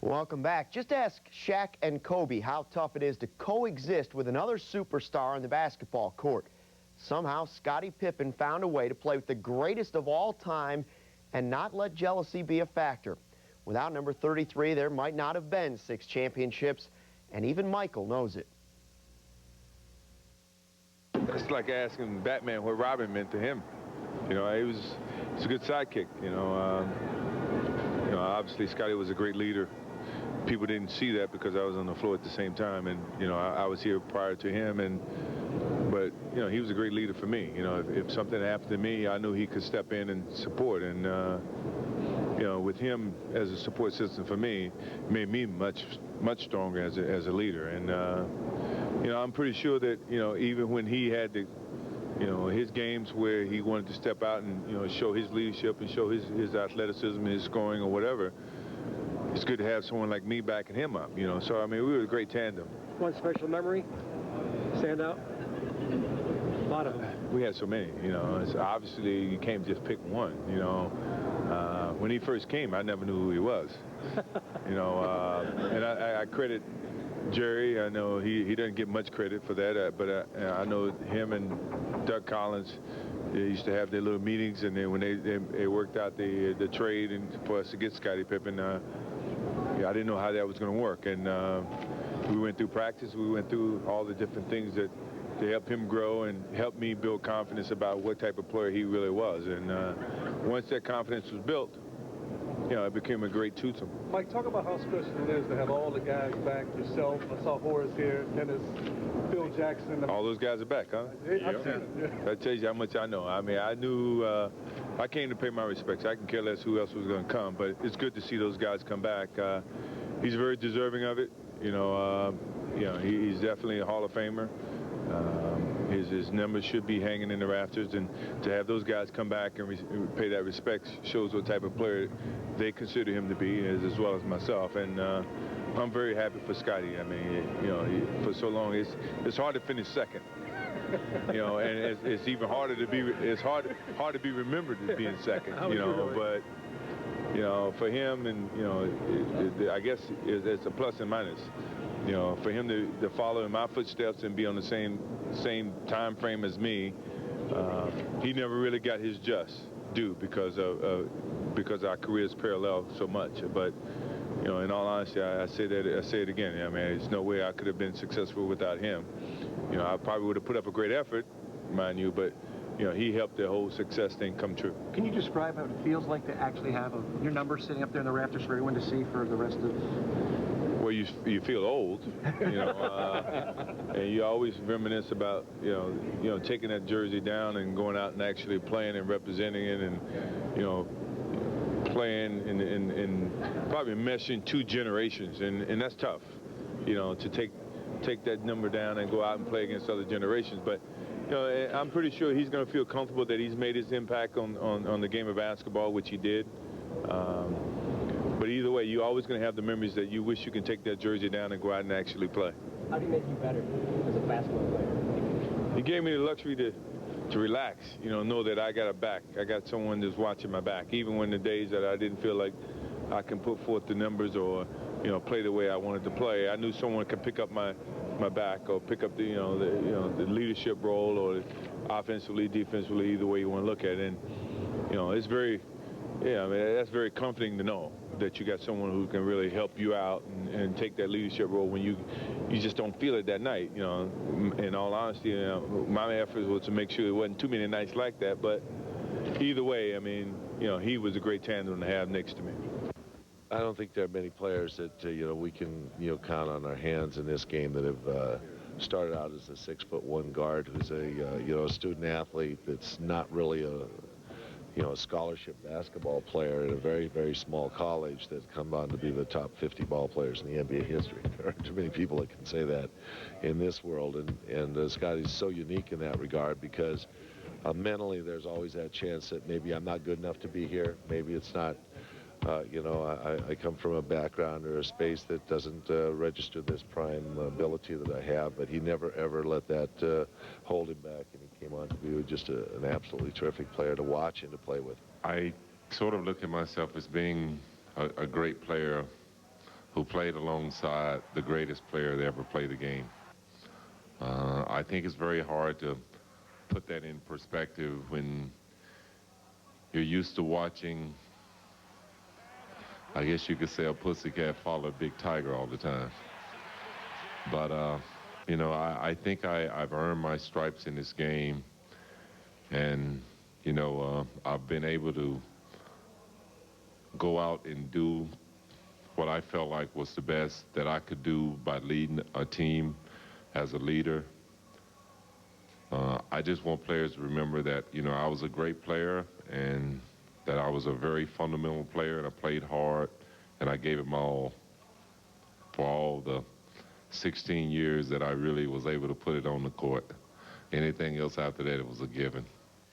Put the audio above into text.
Welcome back. Just ask Shaq and Kobe how tough it is to coexist with another superstar on the basketball court. Somehow, Scottie Pippen found a way to play with the greatest of all time and not let jealousy be a factor. Without number 33, there might not have been 6 championships, and even Michael knows it. It's like asking Batman what Robin meant to him. You know, he was a good sidekick. Obviously Scottie was a great leader. People didn't see that because I was on the floor at the same time, and I was here prior to him, but he was a great leader for me. If something happened to me, I knew he could step in and support, and with him as a support system for me, it made me much stronger as a leader. And I'm pretty sure that even when he had the his games where he wanted to step out and show his leadership and show his athleticism, his scoring or whatever, it's good to have someone like me backing him up. So I mean, we were a great tandem. One special memory stand out? A lot of them. We had so many. It's obviously you can't just pick one. When he first came, I never knew who he was. And I credit Jerry. I know he doesn't get much credit for that, but I know him and Doug Collins, they used to have their little meetings, and then when they worked out the trade and for us to get Scottie Pippen, I didn't know how that was going to work. And we went through practice. We went through all the different things that to help him grow and help me build confidence about what type of player he really was. And once that confidence was built, it became a great tutor. Mike, talk about how special it is to have all the guys back, yourself, I saw Horace here, Dennis, Phil Jackson. All those guys are back, huh? I've seen it. That tells you how much I know. I mean, I knew I came to pay my respects. I can care less who else was going to come, but it's good to see those guys come back. He's very deserving of it. He's definitely a Hall of Famer. His numbers should be hanging in the rafters, and to have those guys come back and pay that respect shows what type of player they consider him to be, as well as myself. And I'm very happy for Scottie. I mean, for so long, it's hard to finish second. And it's even harder to be. It's hard to be remembered as being second. But for him, and I guess it's a plus and minus. For him to follow in my footsteps and be on the same time frame as me, he never really got his just due because our careers parallel so much. But in all honesty, I say it again. I mean, there's no way I could have been successful without him. I probably would have put up a great effort, mind you, but he helped the whole success thing come true. Can you describe how it feels like to actually have your number sitting up there in the rafters for everyone to see for the rest of? Well, you feel old, and you always reminisce about taking that jersey down and going out and actually playing and representing it, and playing and probably meshing 2 generations, and that's tough, to take that number down and go out and play against other generations. But I'm pretty sure he's going to feel comfortable that he's made his impact on the game of basketball, which he did. But either way, you're always going to have the memories that you wish you can take that jersey down and go out and actually play. How do you make you better as a basketball player? He gave me the luxury to relax, know that I got a back. I got someone that's watching my back, even when the days that I didn't feel like I can put forth the numbers or, play the way I wanted to play. I knew someone could pick up my back or pick up the leadership role, or offensively, defensively, either way you want to look at it. And, it's very, that's very comforting to know that you got someone who can really help you out and take that leadership role when you just don't feel it that night. In all honesty, my effort was to make sure there wasn't too many nights like that. But either way, I mean, he was a great tandem to have next to me. I don't think there are many players that we can count on our hands in this game that have started out as a 6'1" guard who's a student athlete that's not really a scholarship basketball player at a very, very small college that come on to be the top 50 ball players in the NBA history. There aren't too many people that can say that in this world, and Scottie's so unique in that regard because mentally there's always that chance that maybe I'm not good enough to be here. Maybe it's not. I come from a background or a space that doesn't register this prime ability that I have, but he never, ever let that hold him back, and he came on to be just an absolutely terrific player to watch and to play with. I sort of look at myself as being a great player who played alongside the greatest player to ever play the game. I think it's very hard to put that in perspective when you're used to watching, I guess you could say, a pussycat follow a big tiger all the time. But, you know, I think I've earned my stripes in this game. And, you know, I've been able to go out and do what I felt like was the best that I could do by leading a team as a leader. I just want players to remember that, you know, I was a great player and that I was a very fundamental player, and I played hard and I gave it my all for all the 16 years that I really was able to put it on the court. Anything else after that, it was a given.